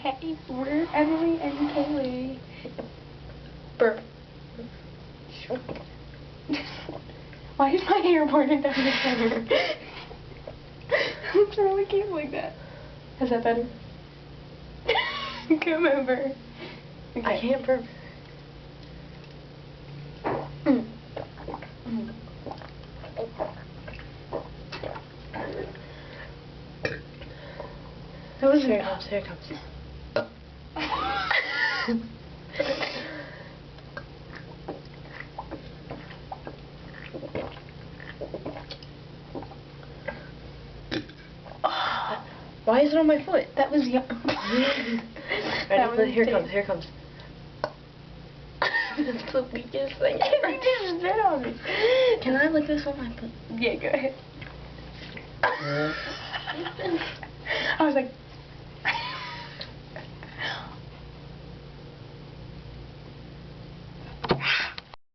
Hey, we're Emily and Kayleigh. Burp. Why is my hair pointed down the center? It's really cute like that. Is that better? Come over. Okay. I can't burp. That was Here it comes, here it comes. Why is it on my foot? That was young. Ready? Here it comes, here it comes. That's the weakest thing ever. You just spit on it. Can I lick this on my foot? Yeah, go ahead. I was like...